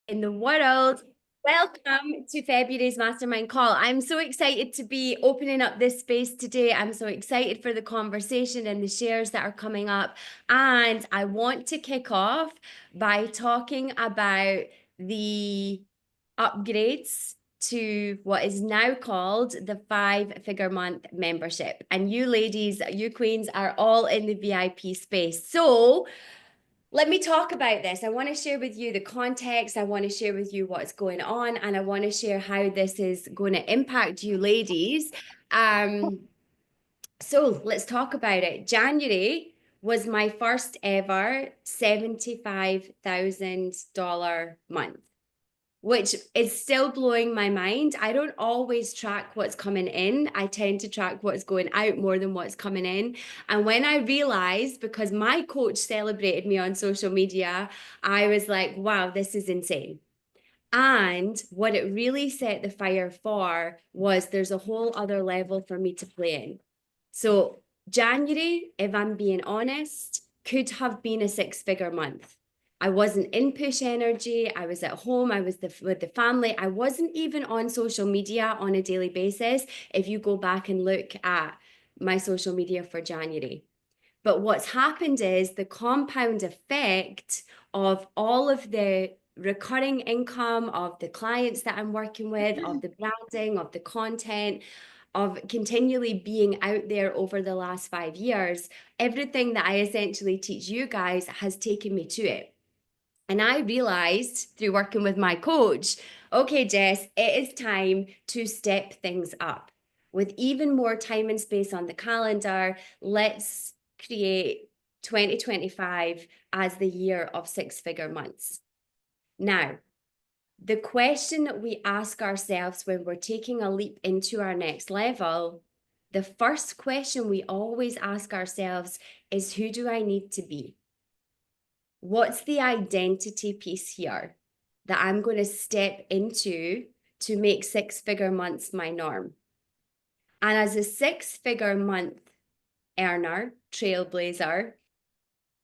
in the world. Welcome to February's Mastermind Call. I'm so excited to be opening up this space today. I'm so excited for the conversation and the shares that are coming up. And I want to kick off by talking about the upgrades to what is now called the 5-figure month membership. And you ladies, you queens are all in the VIP space. So let me talk about this. I want to share with you the context. I want to share with you what's going on, and I want to share how this is going to impact you ladies. So let's talk about it. January was my first ever $75,000 month, which is still blowing my mind. I don't always track what's coming in. I tend to track what's going out more than what's coming in. And when I realized, because my coach celebrated me on social media, I was like, wow, this is insane. And what it really set the fire for was there's a whole other level for me to play in. So January, if I'm being honest, could have been a 6-figure month. I wasn't in push energy. I was at home. I was with the family. I wasn't even on social media on a daily basis. If you go back and look at my social media for January. But what's happened is the compound effect of all of the recurring income, of the clients that I'm working with, of the branding, of the content, of continually being out there over the last 5 years, everything that I essentially teach you guys has taken me to it. And I realized through working with my coach, okay, Jess, it is time to step things up. With even more time and space on the calendar, let's create 2025 as the year of 6-figure months. Now, the question that we ask ourselves when we're taking a leap into our next level, the first question we always ask ourselves is, who do I need to be? What's the identity piece here that I'm going to step into to make 6-figure months my norm? And as a 6-figure month earner, trailblazer,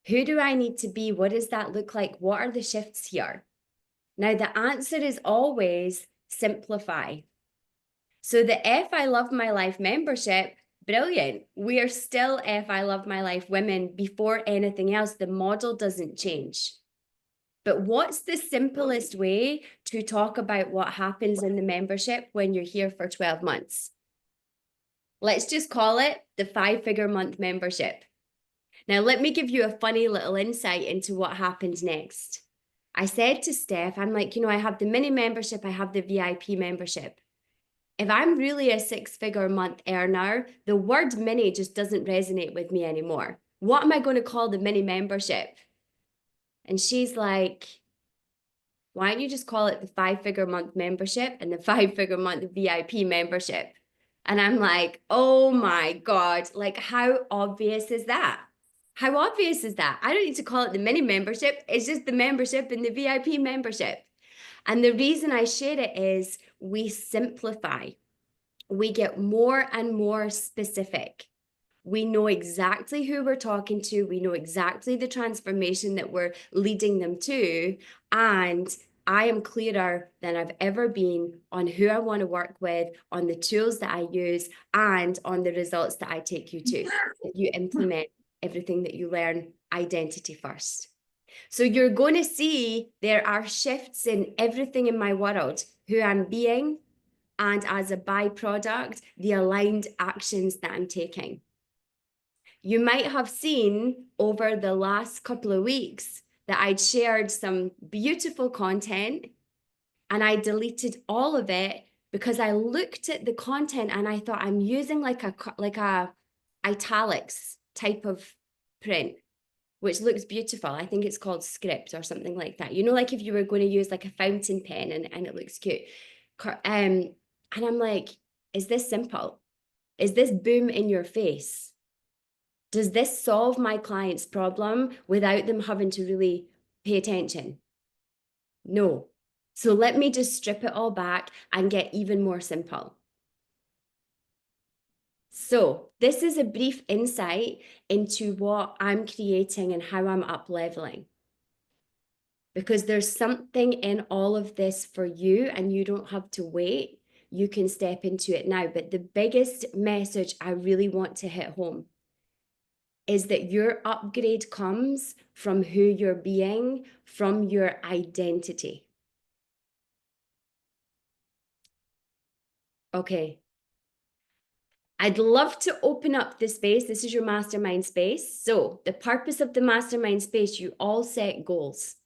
who do I need to be? What does that look like? What are the shifts here? Now, the answer is always simplify. So the F I Love My Life membership, brilliant. We are still F I Love My Life women before anything else. The model doesn't change. But what's the simplest way to talk about what happens in the membership when you're here for 12 months? Let's just call it the 5-figure month membership. Now, let me give you a funny little insight into what happens next. I said to Steph, I'm like, I have the mini membership, I have the VIP membership. If I'm really a 6-figure month earner, the word mini just doesn't resonate with me anymore. What am I going to call the mini membership? And she's like, why don't you just call it the 5-figure month membership and the 5-figure month VIP membership? And I'm like, oh my God, like how obvious is that? How obvious is that? I don't need to call it the mini membership. It's just the membership and the VIP membership. And the reason I share it is we simplify. We get more and more specific. We know exactly who we're talking to. We know exactly the transformation that we're leading them to. And I am clearer than I've ever been on who I want to work with, on the tools that I use, and on the results that I take you to. If you implement everything that you learn, identity first. So you're going to see there are shifts in everything in my world, who I'm being, and as a byproduct, the aligned actions that I'm taking. You might have seen over the last couple of weeks that I'd shared some beautiful content and I deleted all of it because I looked at the content and I thought I'm using like a italics type of print, which looks beautiful. I think it's called script or something like that. Like if you were going to use like a fountain pen and it looks cute. And I'm like, is this simple? Is this boom in your face? Does this solve my client's problem without them having to really pay attention? No. So let me just strip it all back and get even more simple. So this is a brief insight into what I'm creating and how I'm up leveling. because there's something in all of this for you and you don't have to wait. You can step into it now. But the biggest message I really want to hit home is that your upgrade comes from who you're being, from your identity. Okay. I'd love to open up the space. This is your mastermind space. So, the purpose of the mastermind space, you all set goals.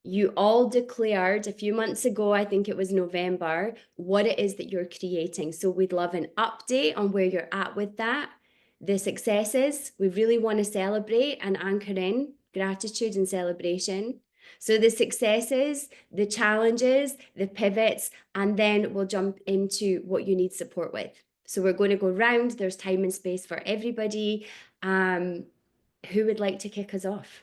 You all declared a few months ago, I think it was November, what it is that you're creating. So we'd love an update on where you're at with that. The successes, we really want to celebrate and anchor in gratitude and celebration. So the successes, the challenges, the pivots, and then we'll jump into what you need support with. So we're going to go round. There's time and space for everybody. Who would like to kick us off?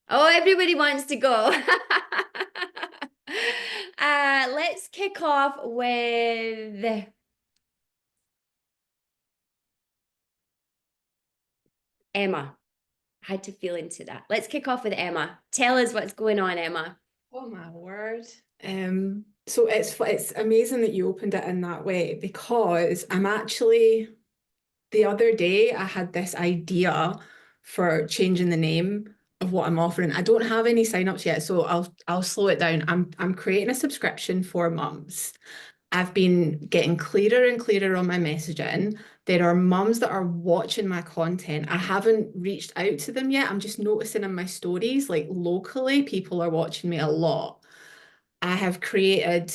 Oh, everybody wants to go. Let's kick off with Emma. I had to feel into that. Let's kick off with Emma. Tell us what's going on, Emma. Oh my word. So it's amazing that you opened it in that way, because I'm actually, the other day I had this idea for changing the name of what I'm offering. I don't have any signups yet, so I'll slow it down. I'm creating a subscription for mums. I've been getting clearer and clearer on my messaging. There are mums that are watching my content. I haven't reached out to them yet. I'm just noticing in my stories, like locally, people are watching me a lot. I have created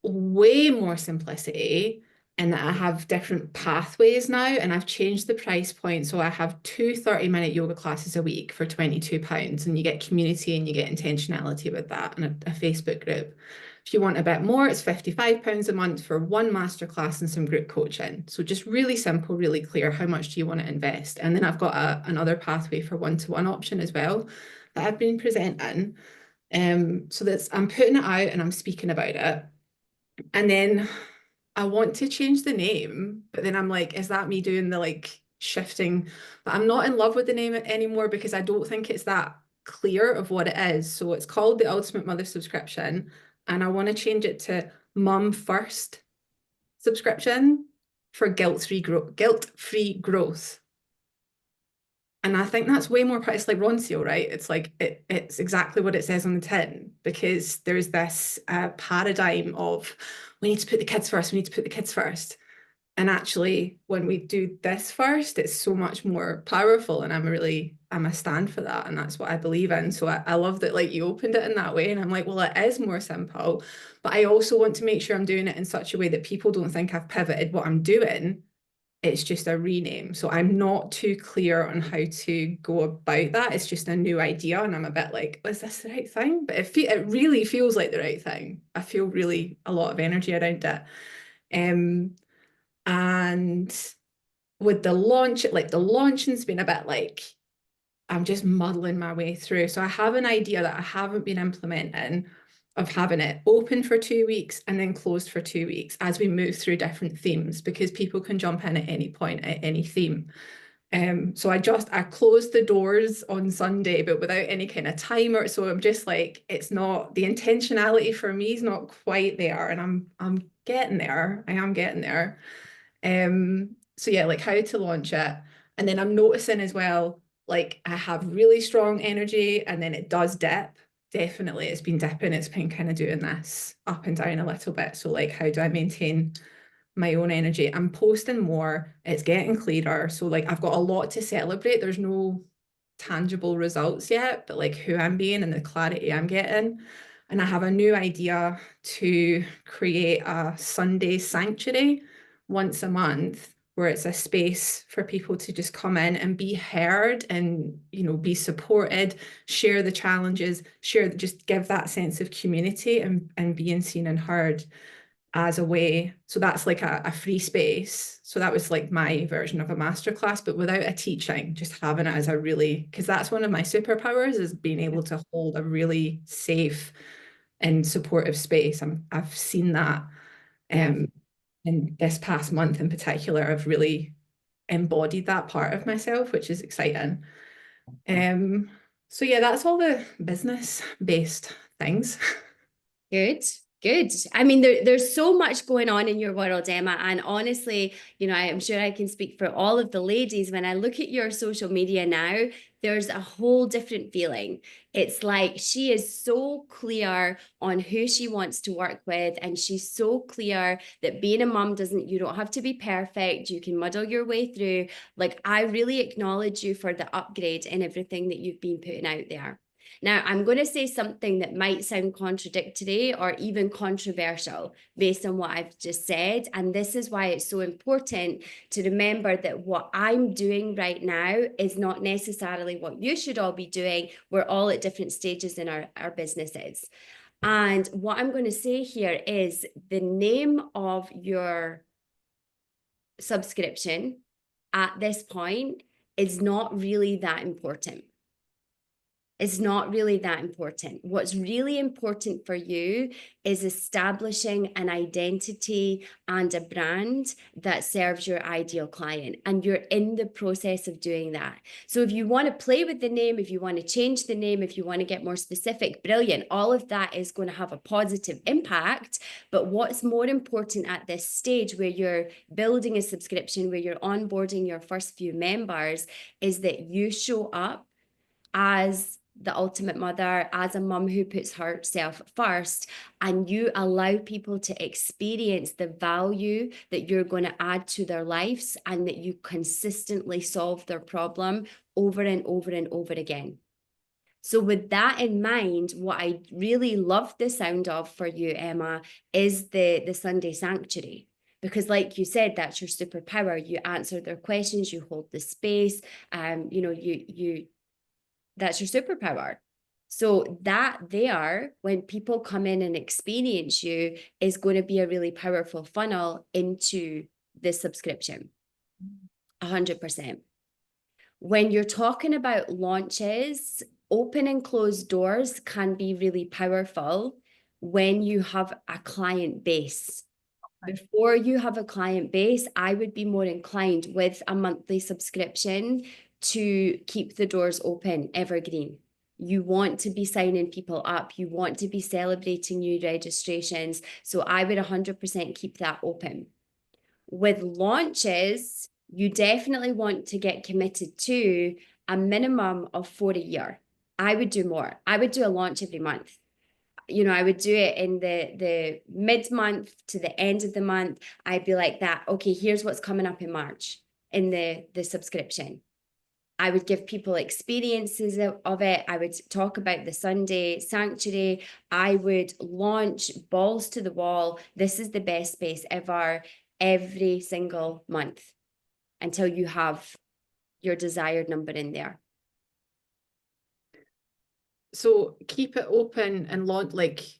way more simplicity in that I have different pathways now, and I've changed the price point. So I have two 30-minute yoga classes a week for £22, and you get community and you get intentionality with that, and a Facebook group. If you want a bit more, it's £55 a month for one masterclass and some group coaching. So just really simple, really clear. How much do you want to invest? And then I've got another pathway for one-to-one option as well that I've been presenting. So that's, I'm putting it out and I'm speaking about it. And then I want to change the name, but then I'm like, is that me doing the like shifting? But I'm not in love with the name anymore, because I don't think it's that clear of what it is. So it's called the Ultimate Mother Subscription, and I want to change it to Mum First Subscription for guilt-free growth. And I think that's way more, it's like Ronseal, right? It's like, it's exactly what it says on the tin, because there's this paradigm of, we need to put the kids first, we need to put the kids first. And actually, when we do this first, it's so much more powerful. And I'm a stand for that. And that's what I believe in. So I love that, like, you opened it in that way. And I'm like, well, it is more simple. But I also want to make sure I'm doing it in such a way that people don't think I've pivoted what I'm doing. It's just a rename. So I'm not too clear on how to go about that. It's just a new idea. And I'm a bit like, is this the right thing? But it really feels like the right thing. I feel really a lot of energy around it. And with the launch, like the launching's been a bit like, I'm just muddling my way through. So I have an idea that I haven't been implementing, of having it open for 2 weeks and then closed for 2 weeks as we move through different themes, because people can jump in at any point at any theme. So I closed the doors on Sunday, but without any kind of timer. So I'm just like, it's not, the intentionality for me is not quite there, and I'm getting there. I am getting there. So yeah, like how to launch it. And then I'm noticing as well, like I have really strong energy and then it does dip. Definitely, it's been dipping. It's been kind of doing this up and down a little bit. So like, how do I maintain my own energy? I'm posting more. It's getting clearer. So like, I've got a lot to celebrate. There's no tangible results yet, but like who I'm being and the clarity I'm getting. And I have a new idea to create a Sunday sanctuary once a month, where it's a space for people to just come in and be heard and, you know, be supported, share the challenges, just give that sense of community and being seen and heard as a way. So that's like a free space. So that was like my version of a masterclass, but without a teaching, just having it as a really, because that's one of my superpowers, is being able to hold a really safe and supportive space. I've seen that in this past month in particular. I've really embodied that part of myself, which is exciting. So yeah, that's all the business-based things. Good, good. I mean, there's so much going on in your world, Emma. And honestly, I'm sure I can speak for all of the ladies. When I look at your social media now, there's a whole different feeling. It's like she is so clear on who she wants to work with. And she's so clear that being a mom you don't have to be perfect. You can muddle your way through. Like, I really acknowledge you for the upgrade in everything that you've been putting out there. Now, I'm going to say something that might sound contradictory or even controversial based on what I've just said. And this is why it's so important to remember that what I'm doing right now is not necessarily what you should all be doing. We're all at different stages in our businesses. And what I'm going to say here is the name of your subscription at this point is not really that important. It's not really that important. What's really important for you is establishing an identity and a brand that serves your ideal client. And you're in the process of doing that. So if you want to play with the name, if you want to change the name, if you want to get more specific, brilliant. All of that is going to have a positive impact. But what's more important at this stage where you're building a subscription, where you're onboarding your first few members, is that you show up as the ultimate mother, as a mum who puts herself first, and you allow people to experience the value that you're going to add to their lives and that you consistently solve their problem over and over and over again. So, with that in mind, what I really love the sound of for you, Emma, is the Sunday Sanctuary. Because, like you said, that's your superpower. You answer their questions, you hold the space, you that's your superpower. So that there, when people come in and experience you, is going to be a really powerful funnel into the subscription. 100%. When you're talking about launches, open and closed doors can be really powerful when you have a client base. Before you have a client base, I would be more inclined with a monthly subscription to keep the doors open, evergreen. You want to be signing people up. You want to be celebrating new registrations. So I would 100% keep that open. With launches, you definitely want to get committed to a minimum of 4 a year. I would do more. I would do a launch every month. I would do it in the mid-month to the end of the month. I'd be like that. Okay, here's what's coming up in March in the subscription. I would give people experiences of it. I would talk about the Sunday Sanctuary. I would launch balls to the wall. This is the best space ever, every single month until you have your desired number in there. So keep it open and launch,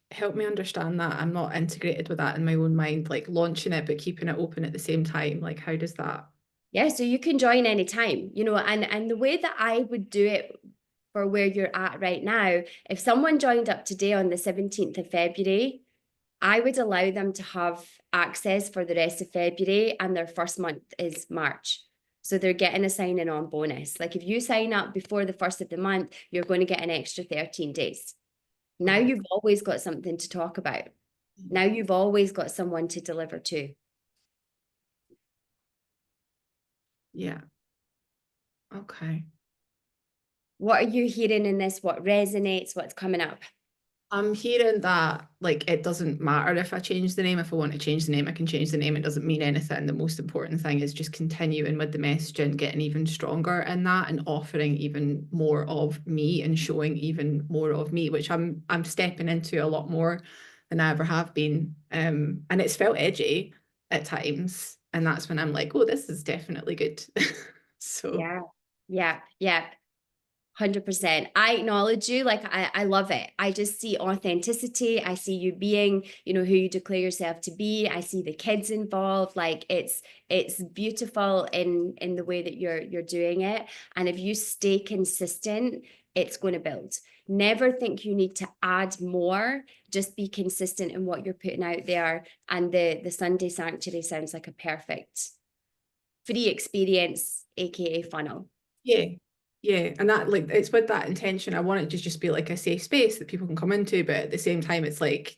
help me understand that. I'm not integrated with that in my own mind, like launching it, but keeping it open at the same time. Like, how does that? Yeah, so you can join anytime, and the way that I would do it for where you're at right now, if someone joined up today on the 17th of February, I would allow them to have access for the rest of February, and their first month is March. So they're getting a signing on bonus. Like if you sign up before the first of the month, you're going to get an extra 13 days. Now you've always got something to talk about. Now you've always got someone to deliver to. Yeah. Okay. What are you hearing in this? What resonates? What's coming up? I'm hearing that it doesn't matter if I change the name. If I want to change the name, I can change the name. It doesn't mean anything. The most important thing is just continuing with the message and getting even stronger in that and offering even more of me and showing even more of me, which I'm stepping into a lot more than I ever have been. And it's felt edgy at times. And that's when I'm like, oh, this is definitely good. So Yeah. 100%. I acknowledge you. Like I love it. I just see authenticity. I see you being, who you declare yourself to be. I see the kids involved. Like it's beautiful in the way that you're doing it. And if you stay consistent, it's going to build. Never think you need to add more. Just be consistent in what you're putting out there. And the Sunday Sanctuary sounds like a perfect free experience, aka funnel. yeah. Yeah, and that like it's with that intention. I want it to just be like a safe space that people can come into, but at the same time, it's like,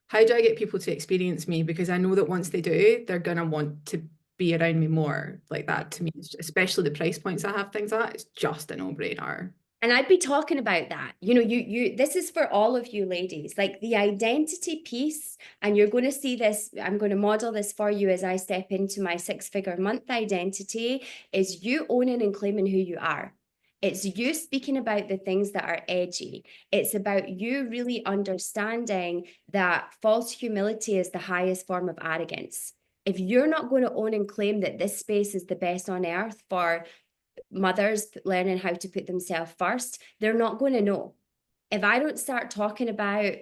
how do I get people to experience me? Because I know that once they do, they're gonna want to be around me more. Like that to me, especially the price points I have things at, it's just a no-brainer. And I'd be talking about that. You know, this is for all of you ladies, like the identity piece. And you're going to see this, I'm going to model this for you as I step into my 6-figure month identity, is you owning and claiming who you are. It's you speaking about the things that are edgy. It's about you really understanding that false humility is the highest form of arrogance. If you're not going to own and claim that this space is the best on earth for mothers learning how to put themselves first, they're not going to know. If I don't start talking about,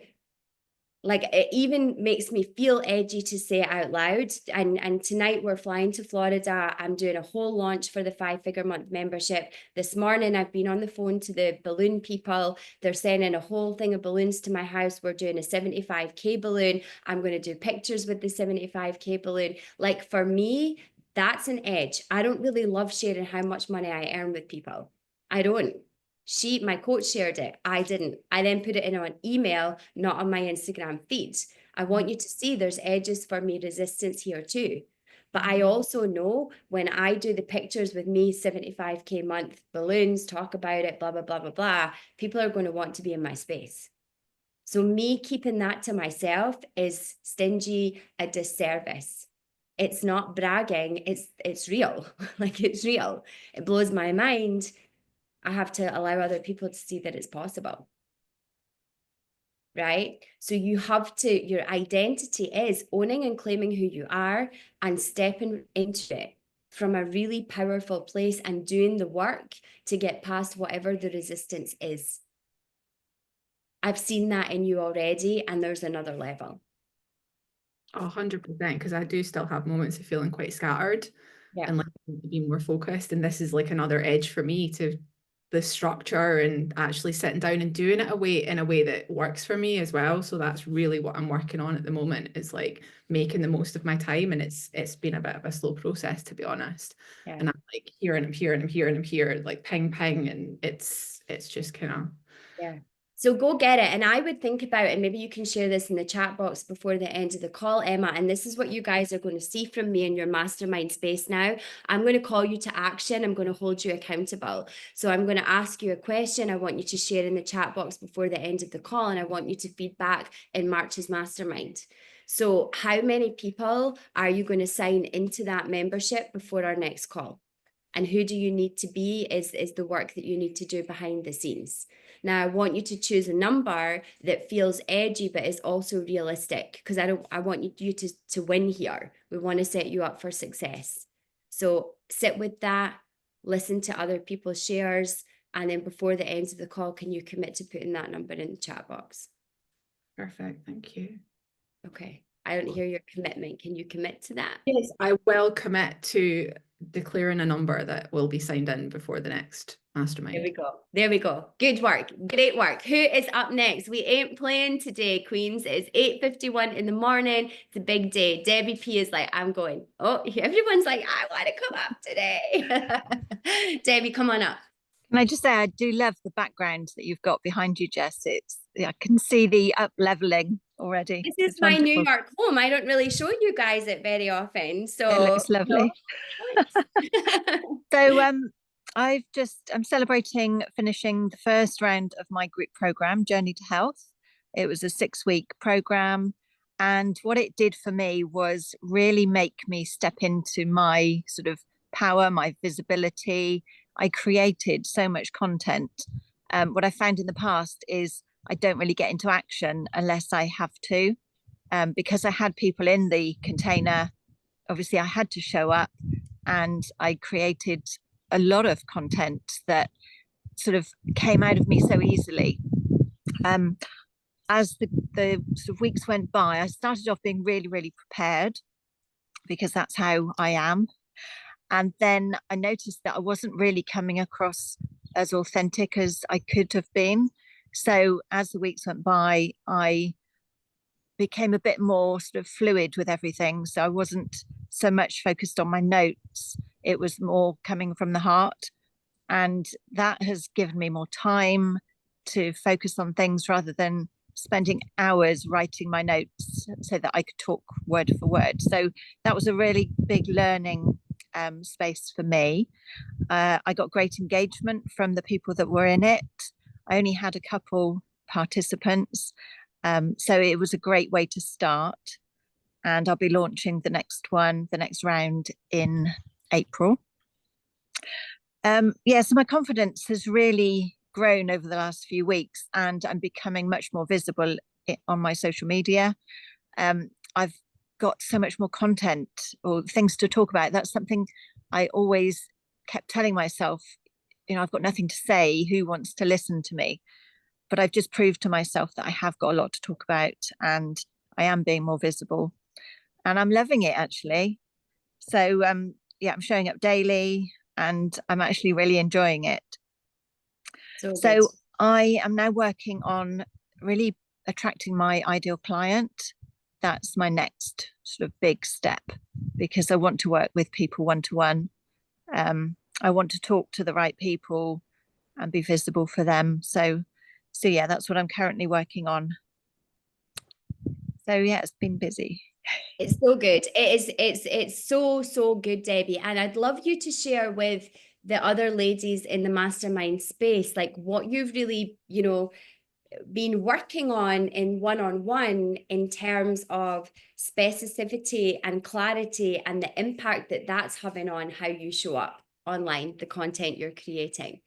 like, it even makes me feel edgy to say it out loud. And tonight we're flying to Florida. I'm doing a whole launch for the 5-figure month membership. This morning I've been on the phone to the balloon people. They're sending a whole thing of balloons to my house. We're doing a 75K balloon. I'm going to do pictures with the 75K balloon. Like, for me, that's an edge. I don't really love sharing how much money I earn with people. I don't. My coach shared it. I didn't. I then put it in an email, not on my Instagram feed. I want you to see there's edges for me, resistance here too. But I also know when I do the pictures with me, 75K month balloons, talk about it, blah, blah, blah, blah, blah, people are going to want to be in my space. So me keeping that to myself is stingy, a disservice. It's not bragging, it's real. Like, it's real. It blows my mind. I have to allow other people to see that it's possible. Right? So you have to, your identity is owning and claiming who you are and stepping into it from a really powerful place and doing the work to get past whatever the resistance is. I've seen that in you already, and there's another level. 100%, because I do still have moments of feeling quite scattered Yeah. and like being more focused. And this is like another edge for me to the structure and actually sitting down and doing it in a way that works for me as well. So that's really what I'm working on at the moment, is like making the most of my time. And it's been a bit of a slow process, to be honest. Yeah. And I'm like here and I'm here and I'm here and I'm here, like ping ping. And it's just kind of Yeah. So go get it. And I would think about, and maybe you can share this in the chat box before the end of the call, Emma. And this is what you guys are going to see from me in your mastermind space now. I'm going to call you to action. I'm going to hold you accountable. So I'm going to ask you a question. I want you to share in the chat box before the end of the call. And I want you to feed back in March's mastermind. So how many people are you going to sign into that membership before our next call? And who do you need to be is the work that you need to do behind the scenes. Now, I want you to choose a number that feels edgy, but is also realistic, because I want you to win here. We want to set you up for success. So sit with that, listen to other people's shares, and then before the end of the call, can you commit to putting that number in the chat box? perfect. Thank you. Okay. I don't hear your commitment. Can you commit to that? Yes, I will commit to declaring a number that will be signed in before the next There we mastermind. go. There we go. Good work. Great work. Who is up next? We ain't playing today, Queens. It's 8:51 in the morning. It's a big day. Debbie P is like, I'm going. Oh, everyone's like, I want to come up today. Debbie, come on up. Can I just say, I do love the background that you've got behind you, Jess. I can see the up leveling already. This is It's my New wonderful. York home. I don't really show you guys it very often. It So, looks lovely. So I'm celebrating finishing the first round of my group program, Journey to Health. It was a 6-week program. And what it did for me was really make me step into my sort of power, my visibility. I created so much content. What I found in the past is I don't really get into action unless I have to. Because I had people in the container, obviously I had to show up, and I created a lot of content that sort of came out of me so easily. As the sort of weeks went by, I started off being really, really prepared, because that's how I am. And then I noticed that I wasn't really coming across as authentic as I could have been. So as the weeks went by, I became a bit more sort of fluid with everything. So I wasn't so much focused on my notes. It was more coming from the heart. And that has given me more time to focus on things rather than spending hours writing my notes so that I could talk word for word. So that was a really big learning space for me. I got great engagement from the people that were in it. I only had a couple participants. So it was a great way to start. And I'll be launching the next round in April. Yeah, so my confidence has really grown over the last few weeks, and I'm becoming much more visible on my social media. I've got so much more content or things to talk about. That's something I always kept telling myself, I've got nothing to say. Who wants to listen to me? But I've just proved to myself that I have got a lot to talk about, and I am being more visible, and I'm loving it actually. So yeah, I'm showing up daily, and I'm actually really enjoying it. So I am now working on really attracting my ideal client. That's my next sort of big step, because I want to work with people one-to-one. I want to talk to the right people and be visible for them. So yeah, that's what I'm currently working on. So yeah, it's been busy. It's so good. It's so good, Debbie. And I'd love you to share with the other ladies in the mastermind space, like what you've really, been working on in one-on-one in terms of specificity and clarity and the impact that that's having on how you show up online, the content you're creating.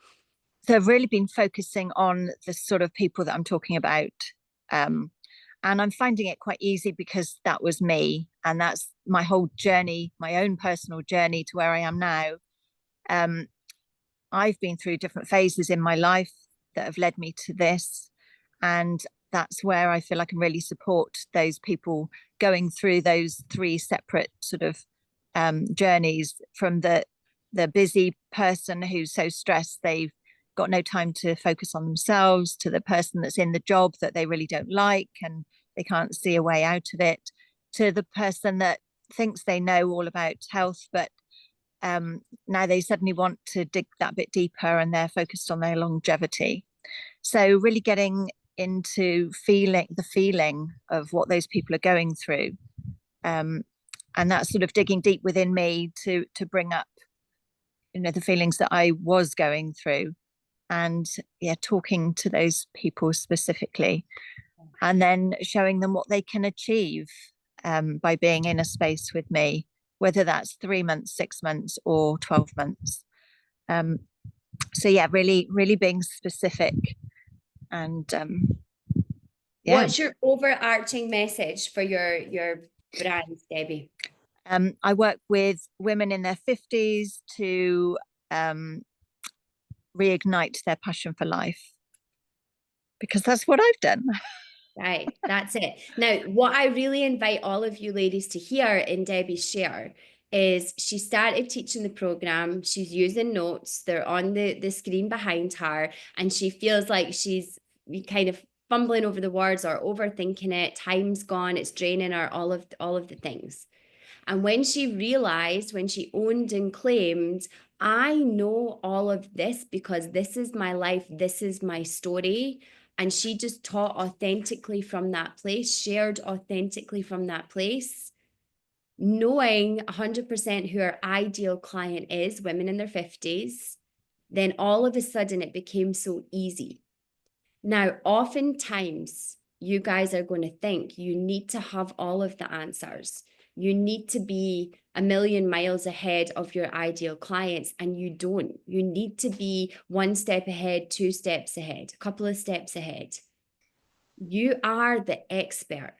So I've really been focusing on the sort of people that I'm talking about. And I'm finding it quite easy because that was me. And that's my whole journey, my own personal journey to where I am now. I've been through different phases in my life that have led me to this. And that's where I feel I can really support those people going through those three separate sort of journeys, from the busy person who's so stressed they've got no time to focus on themselves, to the person that's in the job that they really don't like and they can't see a way out of it, to the person that thinks they know all about health, but now they suddenly want to dig that bit deeper and they're focused on their longevity. So really getting into the feeling of what those people are going through. And that's sort of digging deep within me to bring up, the feelings that I was going through, and yeah, talking to those people specifically, and then showing them what they can achieve by being in a space with me, whether that's 3 months, 6 months, or 12 months. So yeah, really, really being specific. And yeah. What's your overarching message for your brand, Debbie? I work with women in their 50s to reignite their passion for life, because that's what I've done. Right, that's it. Now, what I really invite all of you ladies to hear in Debbie's share is she started teaching the program. She's using notes. They're on the screen behind her, and she feels like she's kind of fumbling over the words or overthinking it. Time's gone. It's draining her. All of the things. And when she realized, when she owned and claimed, I know all of this because this is my life. This is my story. And she just taught authentically from that place, shared authentically from that place, knowing 100% who her ideal client is, women in their 50s, then all of a sudden it became so easy. Now, oftentimes, you guys are going to think you need to have all of the answers. You need to be a million miles ahead of your ideal clients, and you don't. You need to be 1 step ahead, 2 steps ahead, a couple of steps ahead. You are the expert.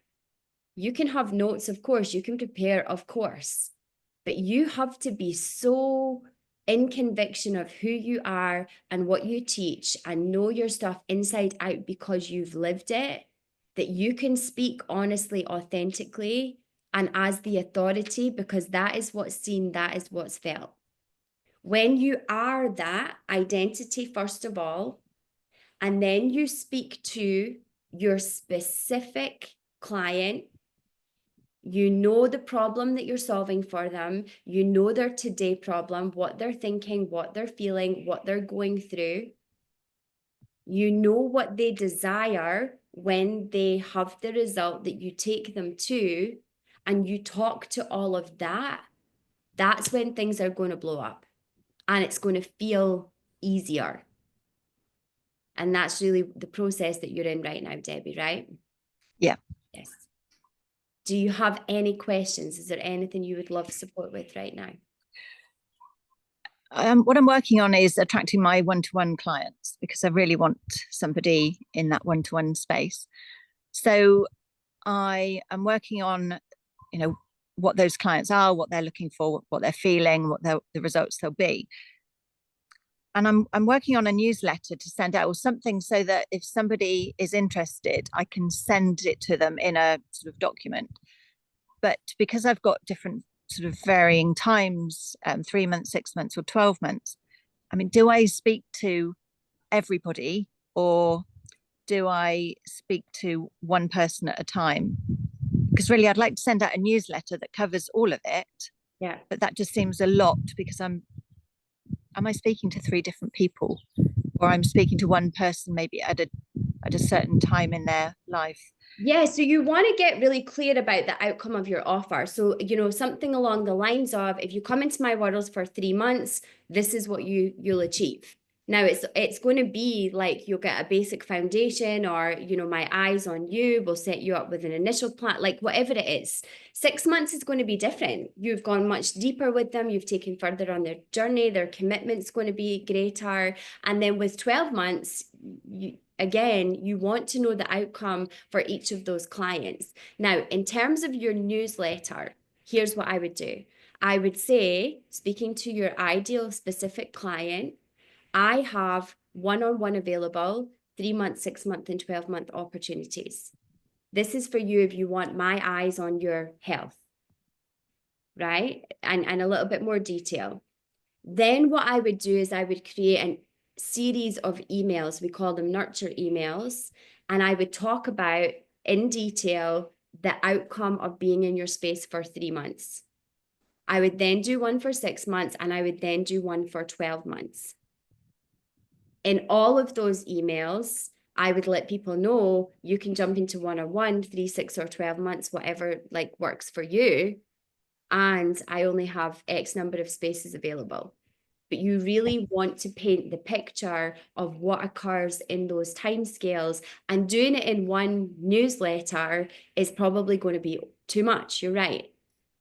You can have notes, of course, you can prepare, of course, but you have to be so in conviction of who you are and what you teach and know your stuff inside out because you've lived it, that you can speak honestly, authentically, and as the authority, because that is what's seen, that is what's felt. When you are that identity, first of all, and then you speak to your specific client, You know the problem that you're solving for them. You know their today problem, what they're thinking, what they're feeling, what they're going through. You know what they desire when they have the result that you take them to, and you talk to all of that. That's when things are going to blow up and it's going to feel easier. And that's really the process that you're in right now, Debbie, right? Yeah. Yes. Do you have any questions? Is there anything you would love support with right now? What I'm working on is attracting my one-to-one clients, because I really want somebody in that one-to-one space. So I am working on, what those clients are, what they're looking for, what they're feeling, what the results they'll be. And I'm working on a newsletter to send out, or something, so that if somebody is interested, I can send it to them in a sort of document. But because I've got different sort of varying times, 3 months, 6 months, or 12 months, I mean, do I speak to everybody, or do I speak to one person at a time? Because really, I'd like to send out a newsletter that covers all of it. Yeah. But that just seems a lot, because am I speaking to 3 different people, or I'm speaking to one person maybe at a certain time in their life? Yeah, so you want to get really clear about the outcome of your offer. So, something along the lines of, if you come into my world for 3 months, this is what you'll achieve. Now it's going to be like you'll get a basic foundation, or my eyes on you will set you up with an initial plan, like whatever it is. 6 months is going to be different. You've gone much deeper with them, you've taken further on their journey, their commitment's going to be greater. And then with 12 months, you want to know the outcome for each of those clients. Now, in terms of your newsletter, here's what I would do. I would say, speaking to your ideal specific client, I have one-on-one available, 3 month, 6 month, and 12-month opportunities. This is for you if you want my eyes on your health, right? And a little bit more detail. Then what I would do is I would create a series of emails. We call them nurture emails. And I would talk about in detail the outcome of being in your space for 3 months. I would then do one for 6 months, and I would then do one for 12 months. In all of those emails, I would let people know you can jump into one-on-one, 3, 6, or 12 months, whatever works for you. And I only have X number of spaces available. But you really want to paint the picture of what occurs in those timescales, and doing it in one newsletter is probably going to be too much. You're right.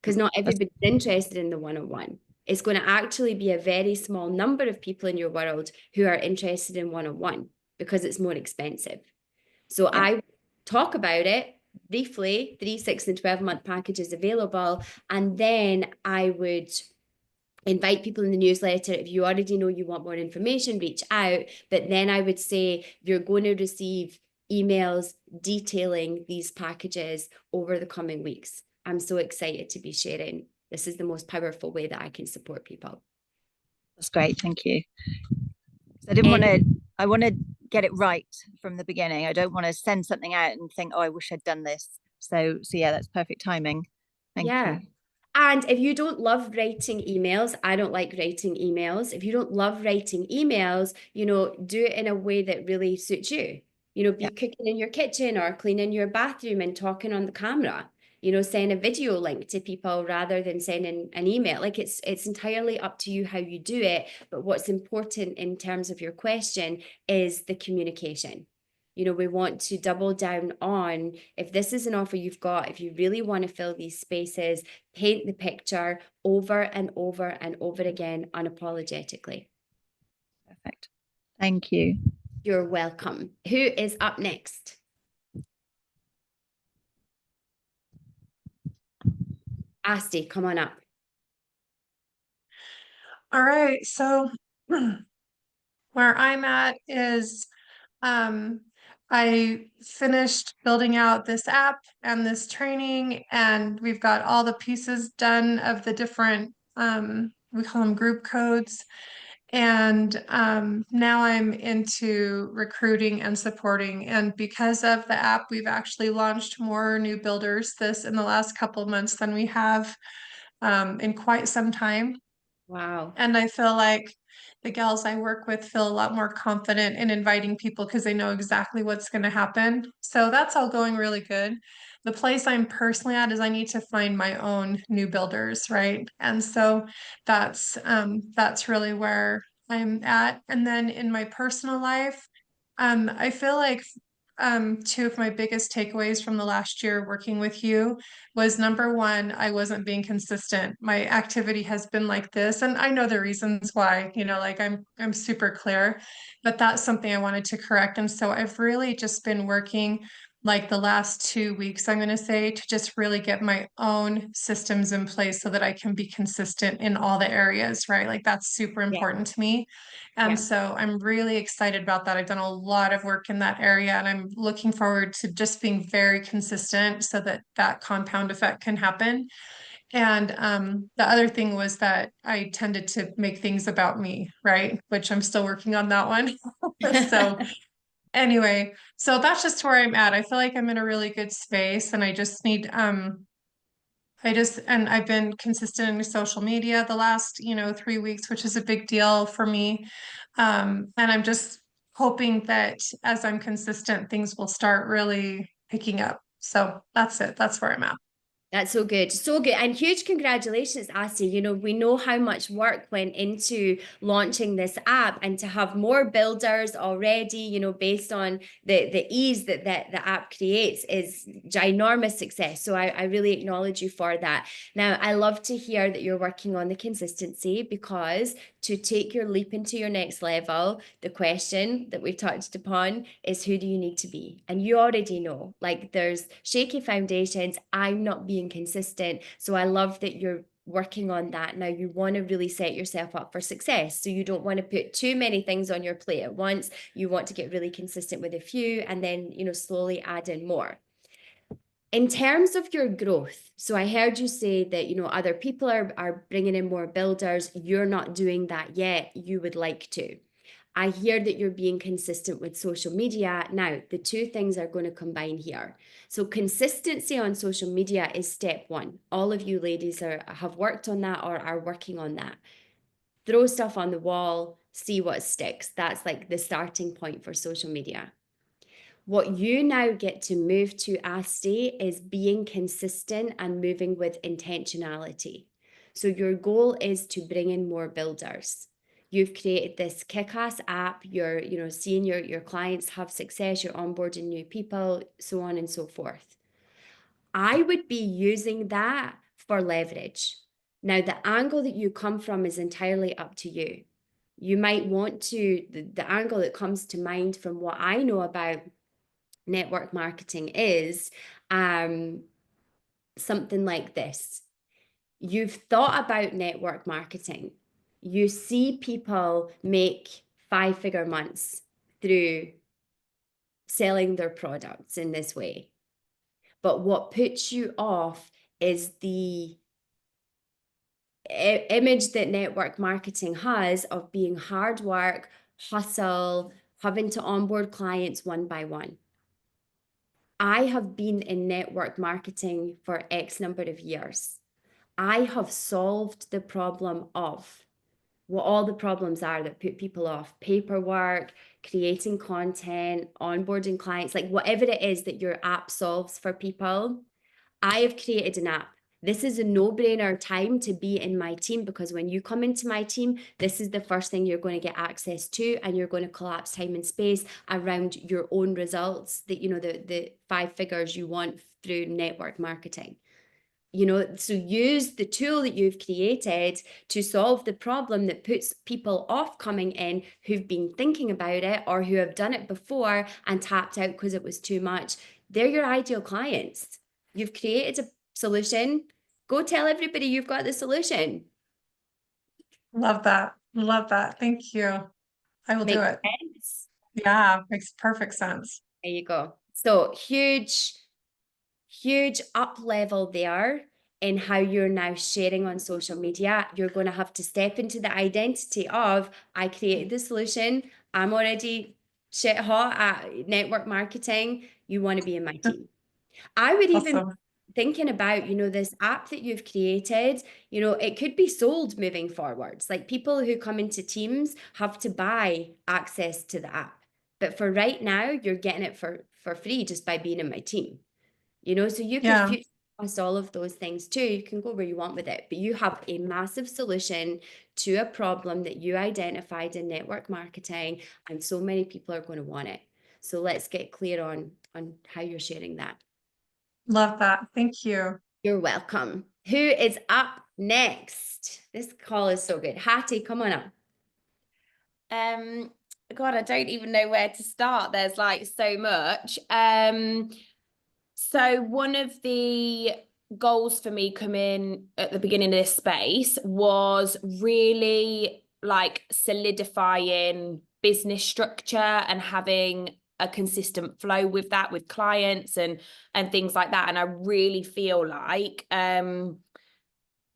Because not everybody's interested in the one-on-one. It's going to actually be a very small number of people in your world who are interested in one-on-one, because it's more expensive. So yeah. I talk about it briefly, 3, 6, and 12-month packages available. And then I would invite people in the newsletter. If you already know you want more information, reach out. But then I would say you're going to receive emails detailing these packages over the coming weeks. I'm so excited to be sharing. This is the most powerful way that I can support people. That's great. Thank you. I want to get it right from the beginning. I don't want to send something out and think, oh, I wish I'd done this. So yeah, that's perfect timing. Thank you. And if you don't love writing emails, I don't like writing emails. If you don't love writing emails, do it in a way that really suits you. Be cooking in your kitchen or cleaning your bathroom and talking on the camera. Send a video link to people rather than sending an email. It's entirely up to you how you do it. But what's important in terms of your question is the communication. We want to double down on, if this is an offer you've got, if you really want to fill these spaces, paint the picture over and over and over again, unapologetically. Perfect. Thank you. You're welcome. Who is up next? Asti, come on up. All right. So where I'm at is I finished building out this app and this training, and we've got all the pieces done of the different, we call them group codes. And now I'm into recruiting and supporting. And because of the app, we've actually launched more new builders in the last couple of months than we have in quite some time. Wow. And I feel like the gals I work with feel a lot more confident in inviting people because they know exactly what's going to happen. So that's all going really good. The place I'm personally at is I need to find my own new builders, right? And so that's really where I'm at. And then in my personal life, I feel like two of my biggest takeaways from the last year working with you was number one, I wasn't being consistent. My activity has been like this, and I know the reasons why, like I'm super clear, but that's something I wanted to correct. And so I've really just been working like the last 2 weeks, I'm going to say, to just really get my own systems in place so that I can be consistent in all the areas, right? Like that's super Yeah. important to me. And Yeah. so I'm really excited about that. I've done a lot of work in that area, and I'm looking forward to just being very consistent so that that compound effect can happen. And the other thing was that I tended to make things about me, right? Which I'm still working on that one. So anyway, so that's just where I'm at. I feel like I'm in a really good space, and I just need and I've been consistent in social media the last, 3 weeks, which is a big deal for me. And I'm just hoping that as I'm consistent, things will start really picking up. So that's it. That's where I'm at. That's so good. So good. And huge congratulations, Asti. We know how much work went into launching this app, and to have more builders already, based on the ease that the app creates is ginormous success. So I really acknowledge you for that. Now, I love to hear that you're working on the consistency, because to take your leap into your next level, the question that we've touched upon is, who do you need to be? And you already know, like, there's shaky foundations. I'm not being consistent. So I love that you're working on that. Now you want to really set yourself up for success. So you don't want to put too many things on your plate at once. You want to get really consistent with a few, and then, slowly add in more. In terms of your growth, so I heard you say that, other people are bringing in more builders. You're not doing that yet. You would like to. I hear that you're being consistent with social media. Now, the two things are going to combine here. So consistency on social media is step one. All of you ladies have worked on that or are working on that. Throw stuff on the wall, see what sticks. That's like the starting point for social media. What you now get to move to, Asti, is being consistent and moving with intentionality. So your goal is to bring in more builders. You've created this kick-ass app. You're, seeing your clients have success. You're onboarding new people, so on and so forth. I would be using that for leverage. Now, the angle that you come from is entirely up to you. You might want to, the angle that comes to mind from what I know about network marketing is something like this. You've thought about network marketing. You see people make 5-figure months through selling their products in this way. But what puts you off is the image that network marketing has of being hard work, hustle, having to onboard clients one by one. I have been in network marketing for X number of years. I have solved the problem of what all the problems are that put people off: paperwork, creating content, onboarding clients, like whatever it is that your app solves for people. I have created an app. This is a no-brainer time to be in my team, because when you come into my team, this is the first thing you're going to get access to, and you're going to collapse time and space around your own results, that the 5 figures you want through network marketing. So use the tool that you've created to solve the problem that puts people off coming in, who've been thinking about it or who have done it before and tapped out because it was too much. They're your ideal clients. You've created a solution. Go tell everybody you've got the solution. Love that. Love that. Thank you. I will do Makes it. sense? Yeah, makes perfect sense. There you go. So huge up level there in how you're now sharing on social media. You're going to have to step into the identity of, I created the solution. I'm already shit hot at network marketing. You want to be in my team. I would even Awesome. thinking about, this app that you've created, it could be sold moving forwards. Like, people who come into teams have to buy access to the app. But for right now, you're getting it for free just by being in my team. So you could Yeah. future across all of those things too. You can go where you want with it, but you have a massive solution to a problem that you identified in network marketing, and so many people are going to want it. So let's get clear on how you're sharing that. Love that. Thank you. You're welcome. Who is up next? This call is so good. Hattie, come on up. God, I don't even know where to start. There's like so much. So one of the goals for me coming at the beginning of this space was really like solidifying business structure and having a consistent flow with that, with clients and things like that. And I really feel like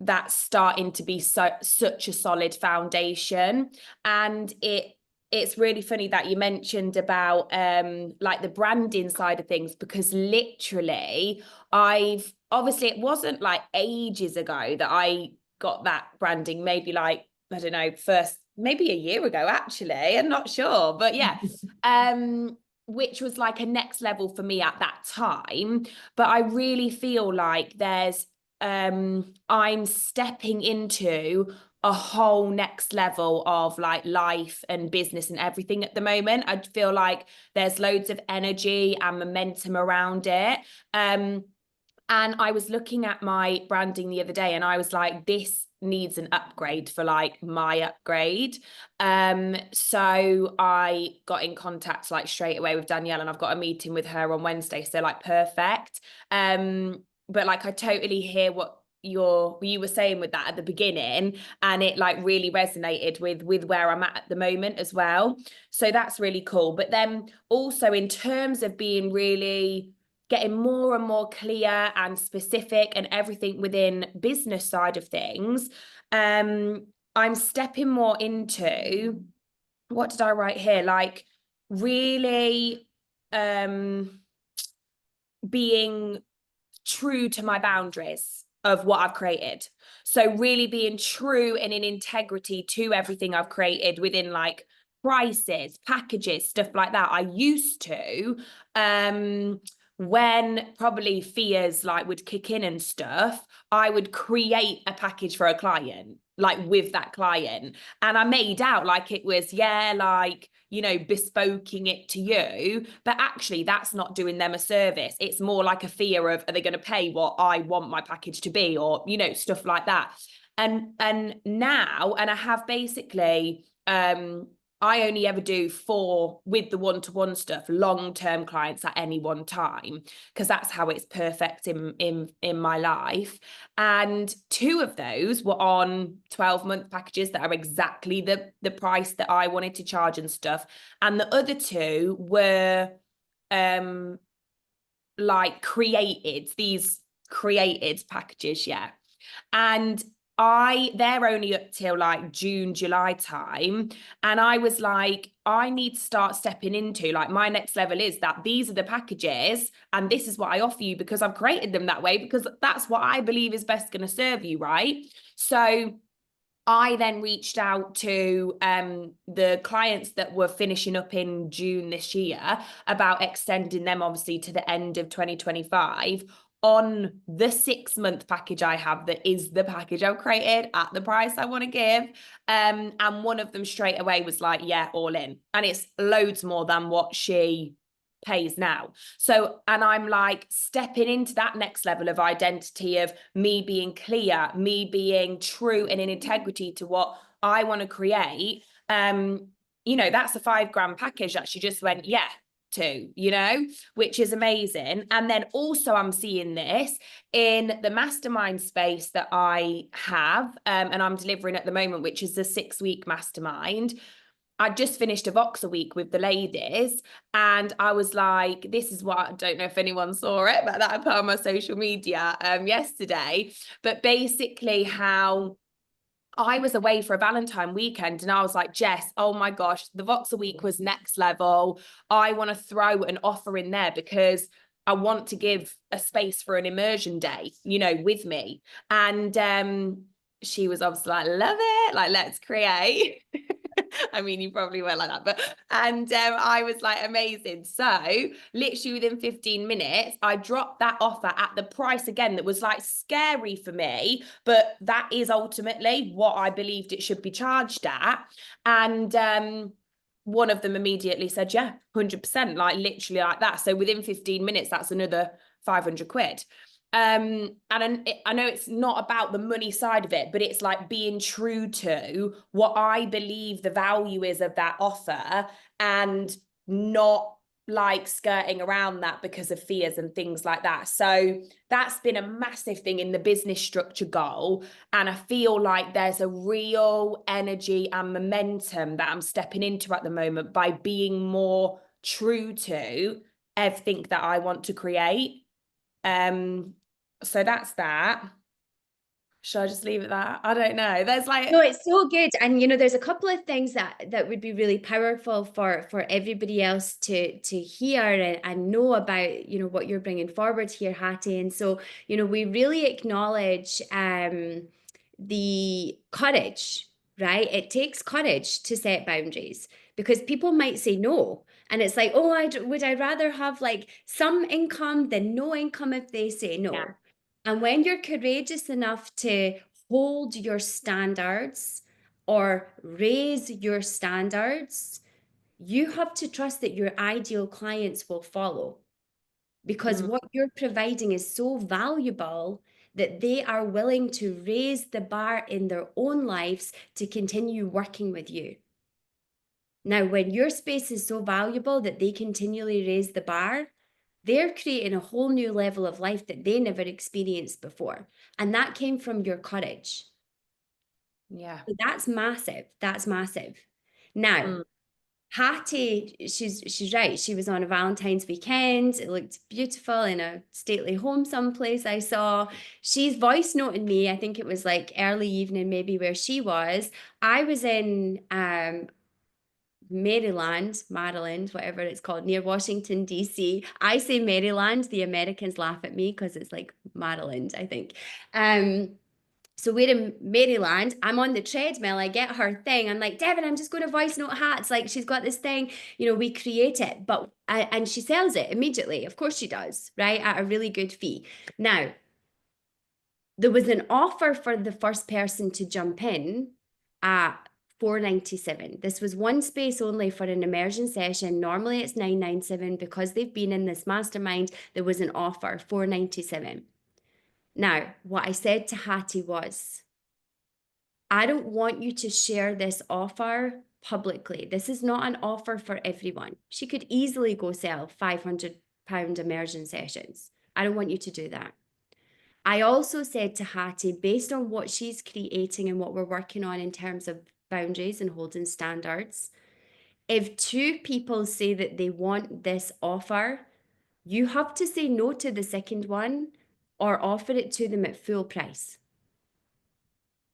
that's starting to be such a solid foundation. And it's really funny that you mentioned about like the branding side of things, because literally obviously it wasn't like ages ago that I got that branding, maybe like, I don't know, maybe a year ago, actually, I'm not sure, but yeah, which was like a next level for me at that time. But I really feel like I'm stepping into a whole next level of like life and business and everything at the moment. I feel like there's loads of energy and momentum around it. And I was looking at my branding the other day and I was like, this needs an upgrade for like my upgrade. So I got in contact like straight away with Danielle, and I've got a meeting with her on Wednesday. So like perfect. But like I totally hear what you were saying with that at the beginning, and it like really resonated with where I'm at the moment as well. So that's really cool. But then also in terms of being really getting more and more clear and specific and everything within business side of things, I'm stepping more into, what did I write here? Like really being true to my boundaries of what I've created. So really being true and in integrity to everything I've created within like prices, packages, stuff like that. I used to, when probably fears like would kick in and stuff, I would create a package for a client, like with that client. And I made out like it was, like, bespoking it to you, but actually that's not doing them a service. It's more like a fear of, are they going to pay what I want my package to be, or, stuff like that. And now, and I have basically, I only ever do 4 with the one-to-one stuff, long-term clients at any one time, because that's how it's perfect in my life. And 2 of those were on 12-month packages that are exactly the price that I wanted to charge and stuff. And the other 2 were like these created packages, yeah. And they're only up till like June, July time. And I was like, I need to start stepping into like my next level is that these are the packages and this is what I offer you, because I've created them that way, because that's what I believe is best going to serve you, right? So I then reached out to the clients that were finishing up in June this year about extending them obviously to the end of 2025 on the 6-month package I have, that is the package I've created at the price I want to give. And one of them straight away was like, yeah, all in. And it's loads more than what she pays now. So, and I'm like stepping into that next level of identity of me being clear, me being true and in integrity to what I want to create. That's a $5,000 package that she just went, yeah, to, which is amazing. And then also I'm seeing this in the mastermind space that I have, and I'm delivering at the moment, which is the 6-week mastermind. I just finished a Voxer week with the ladies, and I was like, this is what, I don't know if anyone saw it, but that I put on my social media yesterday. But basically how I was away for a Valentine weekend, and I was like, Jess, oh my gosh, the Voxer week was next level. I want to throw an offer in there because I want to give a space for an immersion day, you know, with me. And she was obviously like, love it, like, let's create. I mean, you probably were like that, but and I was like, amazing. So literally within 15 minutes, I dropped that offer at the price again that was like scary for me, but that is ultimately what I believed it should be charged at. And one of them immediately said, yeah, 100%, like literally like that. So within 15 minutes, that's another 500 quid. And I know it's not about the money side of it, but it's like being true to what I believe the value is of that offer, and not like skirting around that because of fears and things like that. So that's been a massive thing in the business structure goal. And I feel like there's a real energy and momentum that I'm stepping into at the moment by being more true to everything that I want to create. So that's that. Should I just leave it that? I don't know. There's like, No, it's so good. And you know, there's a couple of things that would be really powerful for everybody else to hear and know about, you know, what you're bringing forward here, Hattie. And so, you know, we really acknowledge the courage, right? It takes courage to set boundaries because people might say no. And it's like, oh, would I rather have like some income than no income if they say no? Yeah. And when you're courageous enough to hold your standards or raise your standards, you have to trust that your ideal clients will follow, because what you're providing is so valuable that they are willing to raise the bar in their own lives to continue working with you. Now, when your space is so valuable that they continually raise the bar, they're creating a whole new level of life that they never experienced before. And that came from your courage. yeah. So that's massive. That's massive. Now, Hattie, she's right. She was on a Valentine's weekend. It looked beautiful in a stately home someplace I saw. She's voice noting me. I think it was like early evening, maybe where she was. I was in Maryland, whatever it's called, near Washington, D.C. I say Maryland. The Americans laugh at me because it's like Maryland, I think. So we're in Maryland. I'm on the treadmill. I get her thing. I'm like, Devin, I'm just going to voice note Hats. Like, she's got this thing, you know, we create it, but and she sells it immediately. Of course she does, right? At a really good fee. Now, there was an offer for the first person to jump in at $497. This was one space only for an immersion session. Normally it's $997. Because they've been in this mastermind, there was an offer, $497. Now, what I said to Hattie was, I don't want you to share this offer publicly. This is not an offer for everyone. She could easily go sell £500 immersion sessions. I don't want you to do that. I also said to Hattie, based on what she's creating and what we're working on in terms of boundaries and holding standards, if two people say that they want this offer, you have to say no to the second one or offer it to them at full price.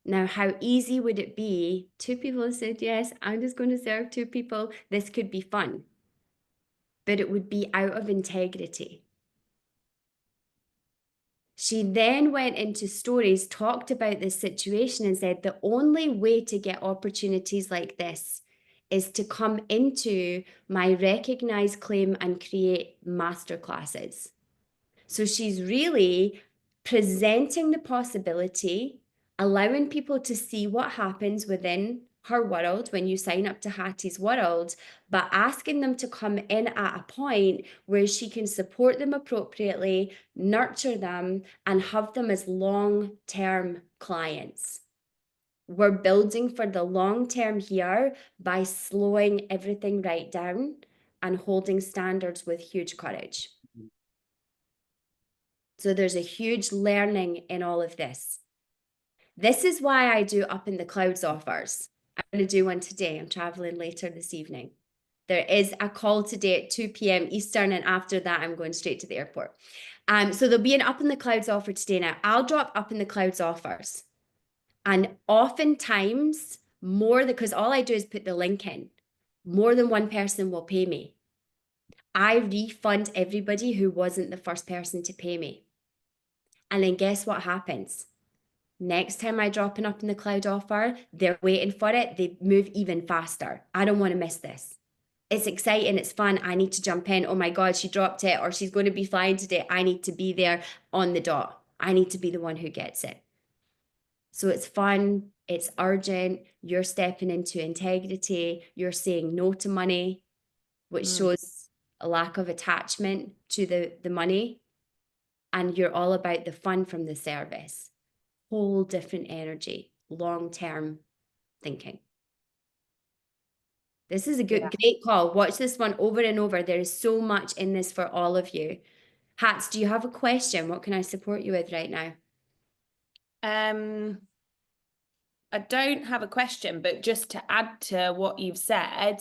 Now, how easy would it be? Two people said, yes, I'm just going to serve two people. This could be fun, but it would be out of integrity. She then went into stories, talked about this situation and said the only way to get opportunities like this is to come into my recognize, claim and create masterclasses. So she's really presenting the possibility, allowing people to see what happens within her world when you sign up to Hattie's world, but asking them to come in at a point where she can support them appropriately, nurture them, and have them as long-term clients. We're building for the long term here by slowing everything right down and holding standards with huge courage. So there's a huge learning in all of this. This is why I do up in the clouds offers. I'm going to do one today. I'm traveling later this evening. There is a call today at 2 p.m. Eastern, and after that, I'm going straight to the airport. So there'll be an Up in the Clouds offer today. Now, I'll drop Up in the Clouds offers. And oftentimes, because all I do is put the link in, more than one person will pay me. I refund everybody who wasn't the first person to pay me. And then guess what happens? Next time I drop an Up in the Cloud offer, they're waiting for it. They move even faster. I don't want to miss this. It's exciting. It's fun. I need to jump in. Oh my God, she dropped it, or she's going to be flying today. I need to be there on the dot. I need to be the one who gets it. So it's fun. It's urgent. You're stepping into integrity. You're saying no to money, which shows a lack of attachment to the money. And you're all about the fun from the service. Whole different energy, long-term thinking. This is a great call. Watch this one over and over. There is so much in this for all of you. Hats, do you have a question? What can I support you with right now? I don't have a question, but just to add to what you've said,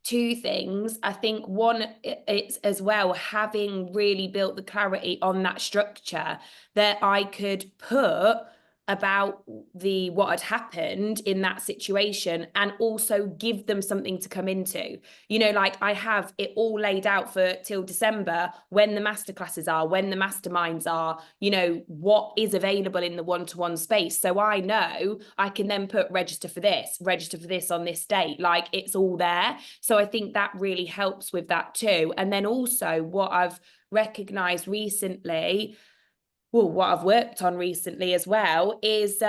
two things. I think one, it's as well having really built the clarity on that structure that I could put about what had happened in that situation, and also give them something to come into. You know, like I have it all laid out for till December, when the masterclasses are, when the masterminds are, you know, what is available in the one-to-one space. So I know I can then put register for this on this date, like it's all there. So I think that really helps with that too. And then also what I've recognized recently, well, what I've worked on recently as well, is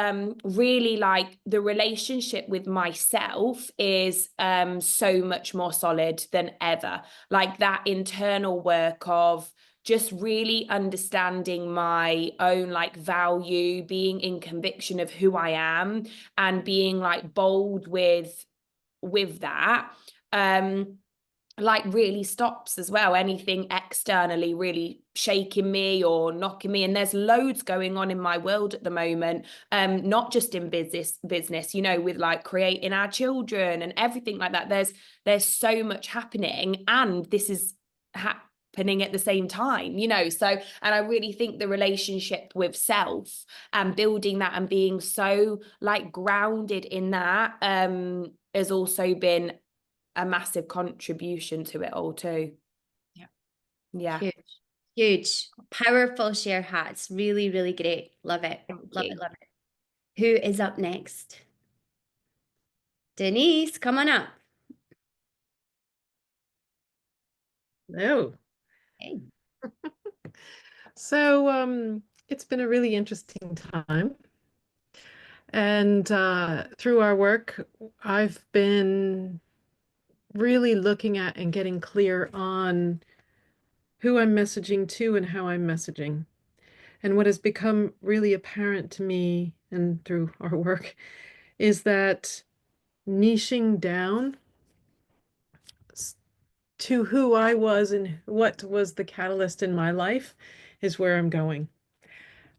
really like the relationship with myself is so much more solid than ever. Like that internal work of just really understanding my own like value, being in conviction of who I am, and being like bold with that. Like really stops as well anything externally really shaking me or knocking me. And there's loads going on in my world at the moment, not just in business, you know, with like creating our children and everything like that. There's so much happening, and this is happening at the same time, you know. So, and I really think the relationship with self and building that and being so like grounded in that has also been a massive contribution to it all too. Yeah. Huge. Powerful share, Hats. Really, really great. Love it. Love it. Who is up next? Denise, come on up. Hello. Hey. So it's been a really interesting time. And through our work, I've been really looking at and getting clear on who I'm messaging to and how I'm messaging. And what has become really apparent to me and through our work is that niching down to who I was and what was the catalyst in my life is where I'm going.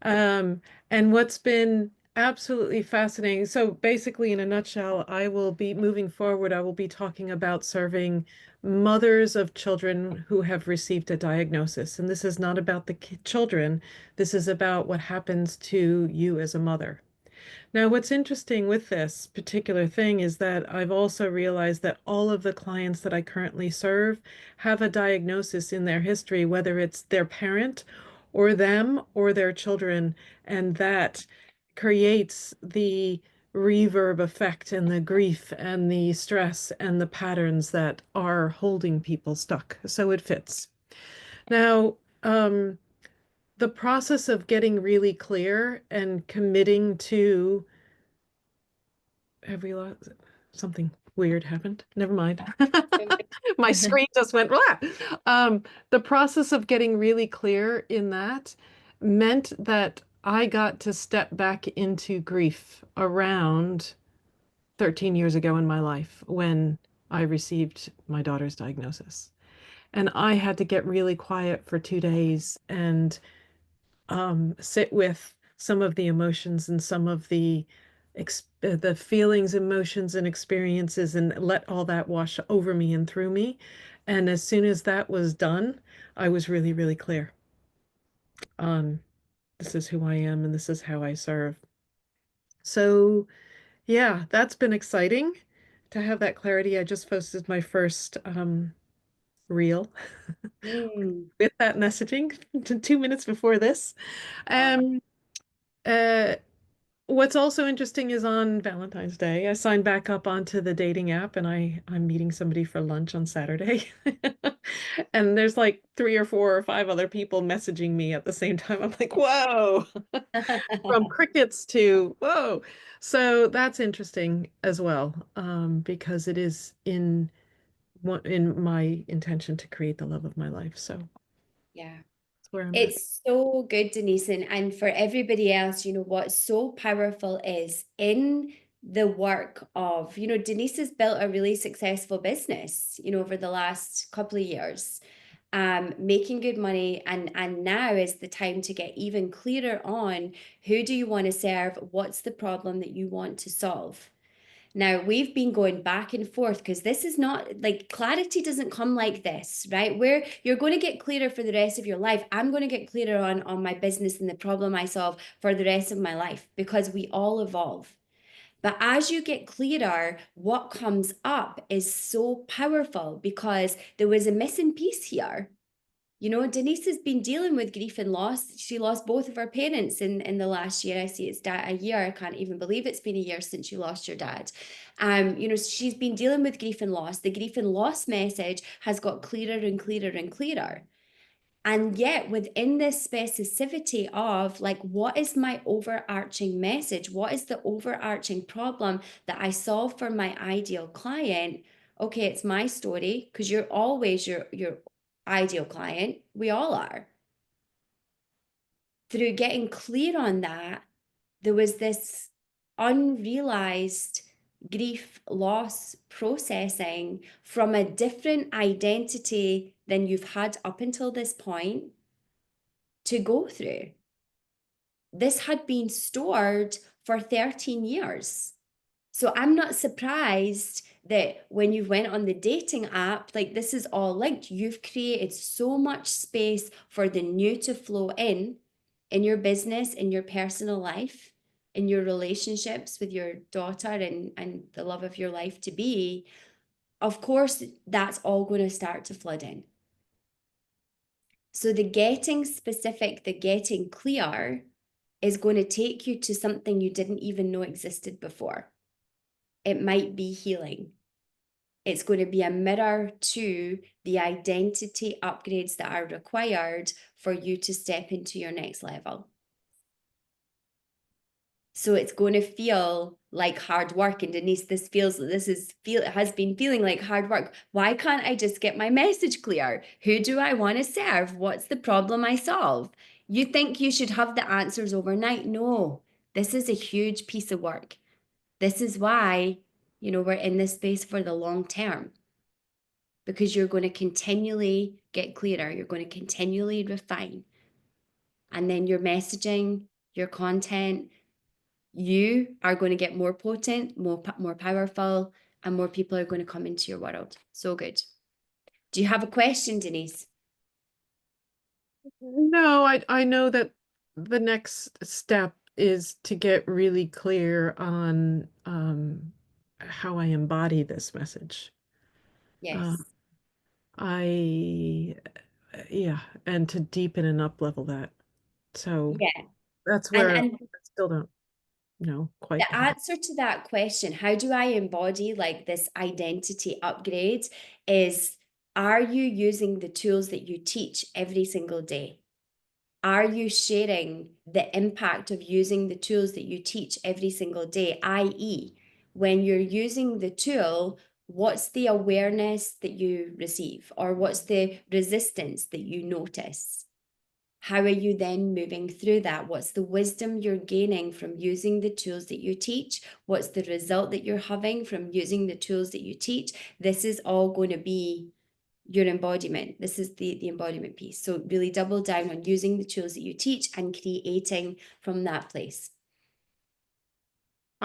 And what's been absolutely fascinating. So basically, in a nutshell, I will be moving forward. I will be talking about serving mothers of children who have received a diagnosis. And this is not about the children. This is about what happens to you as a mother. Now, what's interesting with this particular thing is that I've also realized that all of the clients that I currently serve have a diagnosis in their history, whether it's their parent or them or their children, and that creates the reverb effect and the grief and the stress and the patterns that are holding people stuck. So it fits. Now, the process of getting really clear and committing to, have we lost something weird happened? Never mind. My screen just went blah. The process of getting really clear in that meant that I got to step back into grief around 13 years ago in my life when I received my daughter's diagnosis. And I had to get really quiet for 2 days and sit with some of the emotions and some of the the feelings, emotions, and experiences, and let all that wash over me and through me. And as soon as that was done, I was really, really clear on this is who I am and this is how I serve. So yeah, that's been exciting to have that clarity. I just posted my first reel Mm. with that messaging 2 minutes before this. Um, uh, what's also interesting is on Valentine's Day, I signed back up onto the dating app and I'm meeting somebody for lunch on Saturday. And there's like 3 or 4 or 5 other people messaging me at the same time. I'm like, whoa, from crickets to whoa. So that's interesting as well, because it is in my intention to create the love of my life. So Yeah. that's where I'm at. It's so good, Denise. And for everybody else, what's so powerful is in the work of, Denise has built a really successful business, over the last couple of years, making good money. And now is the time to get even clearer on who do you want to serve? What's the problem that you want to solve? Now, we've been going back and forth because this is not like clarity doesn't come like this, right? Where you're going to get clearer for the rest of your life. I'm going to get clearer on my business and the problem I solve for the rest of my life because we all evolve. But as you get clearer, what comes up is so powerful because there was a missing piece here. Denise has been dealing with grief and loss. She lost both of her parents in the last year. I see it's a year. I can't even believe it's been a year since you lost your dad. She's been dealing with grief and loss. The grief and loss message has got clearer and clearer and clearer. And yet within this specificity of like, what is my overarching message? What is the overarching problem that I solve for my ideal client? Okay, it's my story because you're always your ideal client. We all are. Through getting clear on that, there was this unrealized grief, loss processing from a different identity than you've had up until this point to go through. This had been stored for 13 years. So I'm not surprised that when you went on the dating app, like this is all linked. You've created so much space for the new to flow in your business, in your personal life, in your relationships with your daughter and the love of your life to be. Of course, that's all going to start to flood in. So the getting specific, the getting clear is going to take you to something you didn't even know existed before. It might be healing. It's going to be a mirror to the identity upgrades that are required for you to step into your next level. So it's going to feel like hard work. And Denise, it has been feeling like hard work. Why can't I just get my message clear? Who do I want to serve? What's the problem I solve? You think you should have the answers overnight? No, this is a huge piece of work. This is why, we're in this space for the long term, because you're going to continually get clearer. You're going to continually refine. And then your messaging, your content, you are going to get more potent, more powerful, and more people are going to come into your world. So good. Do you have a question, Denise? No, I know that the next step is to get really clear on how I embody this message. Yes. I yeah, and to deepen and up level that. So Yeah. that's where I And still don't know quite the how. answer to that question, how do I embody like this identity upgrade, is, are you using the tools that you teach every single day? Are you sharing the impact of using the tools that you teach every single day? i.e., when you're using the tool, what's the awareness that you receive, or what's the resistance that you notice? How are you then moving through that? What's the wisdom you're gaining from using the tools that you teach? What's the result that you're having from using the tools that you teach? This is all going to be your embodiment. This is the embodiment piece. So really double down on using the tools that you teach and creating from that place.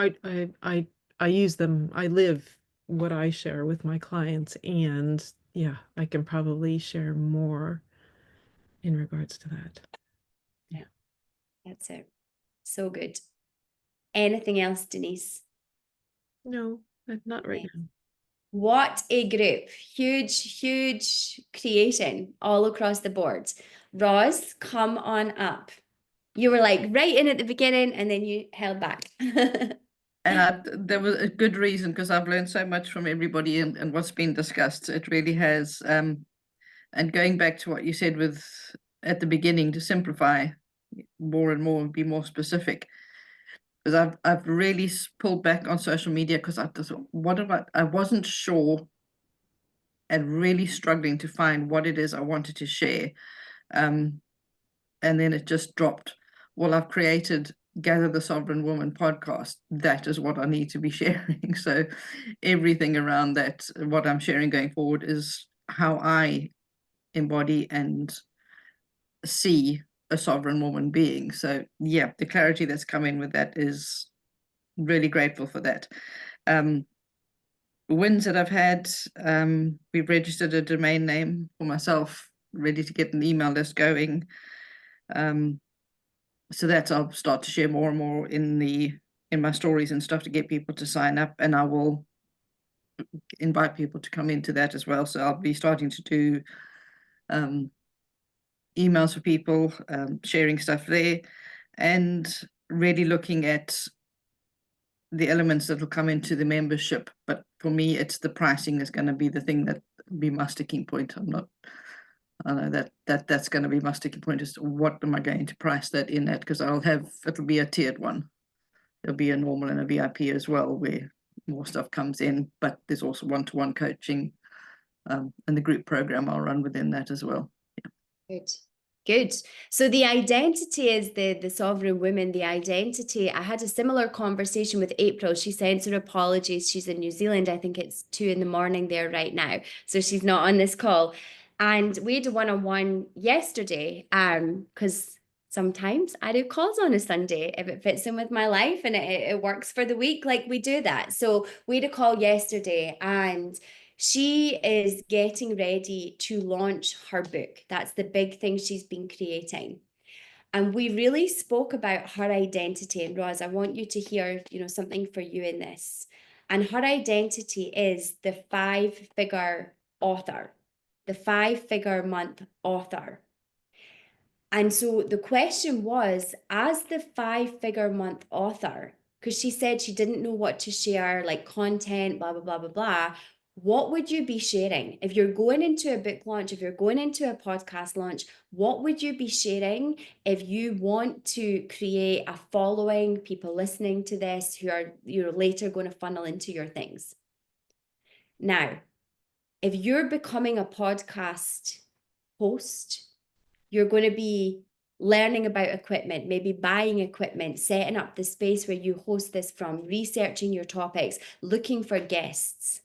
I use them. I live what I share with my clients, and yeah, I can probably share more in regards to that. Yeah, that's it. So good. Anything else, Denise? No, not right now. What a group. Huge, huge creation all across the board. Roz, come on up. You were like right in at the beginning and then you held back. And there was a good reason, because I've learned so much from everybody and what's been discussed. It really has. And going back to what you said with at the beginning, to simplify more and more and be more specific. Because I've really pulled back on social media, because I thought, I wasn't sure and really struggling to find what it is I wanted to share. And then it just dropped. Well, I've created Gather the Sovereign Woman podcast. That is what I need to be sharing. So everything around that, what I'm sharing going forward, is how I embody and see a sovereign woman being. So yeah, the clarity that's come in with that is really grateful for that. Wins that I've had, we've registered a domain name for myself, ready to get an email list going. So that I'll start to share more and more in my stories and stuff to get people to sign up, and I will invite people to come into that as well. So I'll be starting to do emails for people, sharing stuff there, and really looking at the elements that will come into the membership. But for me, it's the pricing that's going to be the thing that be my sticking point. I know that's going to be my sticking point, is what am I going to price that in at? Because it'll be a tiered one. There'll be a normal and a VIP as well, where more stuff comes in, but there's also one-to-one coaching, and the group program I'll run within that as well. Good. Good. So the identity is the sovereign woman, the identity. I had a similar conversation with April. She sends her apologies. She's in New Zealand. I think it's 2 a.m. there right now. So she's not on this call. And we had a one-on-one yesterday, because sometimes I do calls on a Sunday if it fits in with my life and it works for the week, like we do that. So we had a call yesterday, and she is getting ready to launch her book. That's the big thing she's been creating. And we really spoke about her identity. And Roz, I want you to hear, something for you in this. And her identity is the 5-figure author, the 5-figure month author. And so the question was, as the 5-figure month author, because she said she didn't know what to share, like content, blah, blah, blah, blah, blah. What would you be sharing? If you're going into a book launch, if you're going into a podcast launch, what would you be sharing if you want to create a following, people listening to this who are, later going to funnel into your things? Now, if you're becoming a podcast host, you're going to be learning about equipment, maybe buying equipment, setting up the space where you host this from, researching your topics, looking for guests.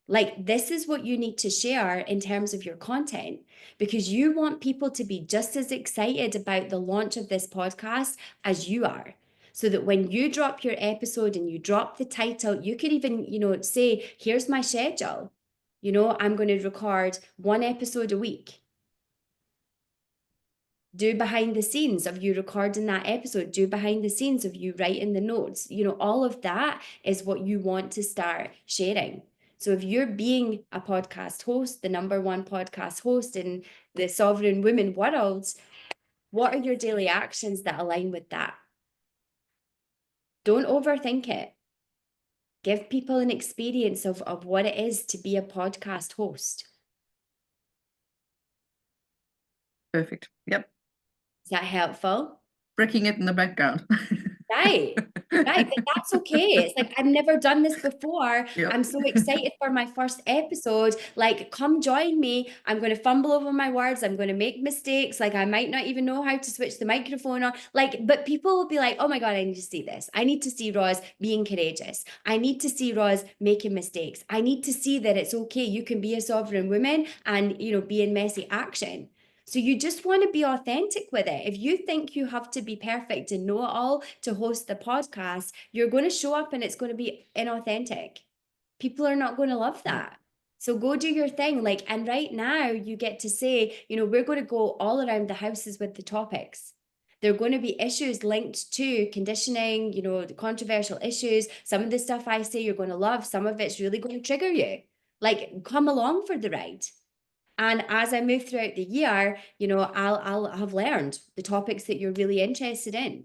Like, this is what you need to share in terms of your content, because you want people to be just as excited about the launch of this podcast as you are. So that when you drop your episode and you drop the title, you could even, say, here's my schedule. I'm going to record 1 episode a week. Do behind the scenes of you recording that episode, do behind the scenes of you writing the notes. All of that is what you want to start sharing. So if you're being a podcast host, the #1 podcast host in the sovereign women world, what are your daily actions that align with that? Don't overthink it. Give people an experience of what it is to be a podcast host. Perfect. Yep. Is that helpful? Breaking it in the background. Right, but that's okay. It's like, I've never done this before. Yep. I'm so excited for my first episode. Like, come join me. I'm going to fumble over my words. I'm going to make mistakes. Like, I might not even know how to switch the microphone on. Like, but people will be like, oh my God, I need to see this. I need to see Roz being courageous. I need to see Roz making mistakes. I need to see that it's okay. You can be a sovereign woman and, be in messy action. So you just want to be authentic with it. If you think you have to be perfect and know it all to host the podcast, you're going to show up and it's going to be inauthentic. People are not going to love that. So go do your thing. Like, and right now you get to say, you know, we're going to go all around the houses with the topics. There are going to be issues linked to conditioning, you know, the controversial issues. Some of the stuff I say you're going to love. Some of it's really going to trigger you. Like, come along for the ride. And as I move throughout the year, you know, I'll have learned the topics that you're really interested in.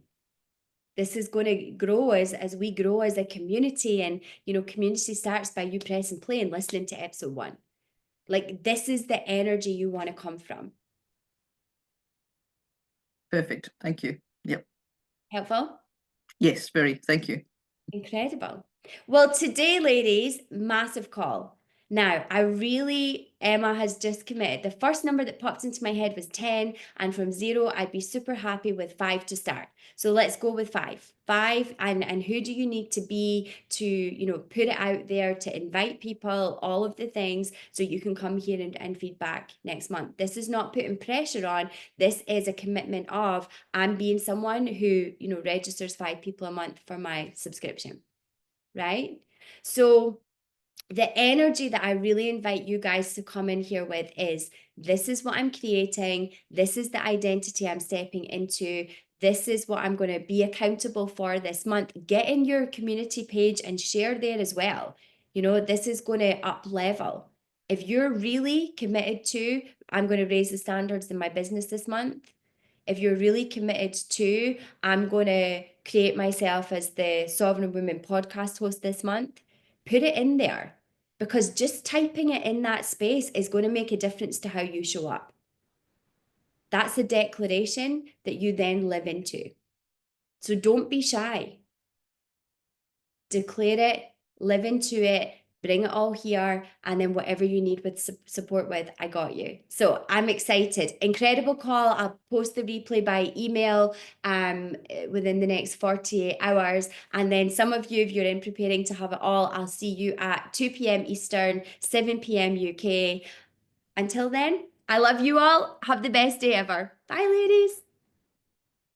This is going to grow as we grow as a community. And, you know, community starts by you pressing play and listening to episode 1. Like, this is the energy you want to come from. Perfect. Thank you. Yep. Helpful? Yes, very. Thank you. Incredible. Well, today, ladies, massive call. Now, Emma has just committed. The first number that popped into my head was 10, and from 0, I'd be super happy with 5 to start. So let's go with 5. 5, and who do you need to be to, you know, put it out there, to invite people, all of the things, so you can come here and feedback next month. This is not putting pressure on. This is a commitment of, I'm being someone who, you know, registers 5 people a month for my subscription, right? So the energy that I really invite you guys to come in here with is, this is what I'm creating. This is the identity I'm stepping into. This is what I'm going to be accountable for this month. Get in your community page and share there as well. You know, this is going to up level. If you're really committed to, I'm going to raise the standards in my business this month. If you're really committed to, I'm going to create myself as the Sovereign Woman podcast host this month, put it in there, because just typing it in that space is going to make a difference to how you show up. That's a declaration that you then live into. So don't be shy. Declare it, live into it, bring it all here, and then whatever you need with support with, I got you. So I'm excited. Incredible call. I'll post the replay by email within the next 48 hours. And then some of you, if you're in preparing to have it all, I'll see you at 2 p.m. Eastern, 7 p.m. UK. Until then, I love you all. Have the best day ever. Bye, ladies.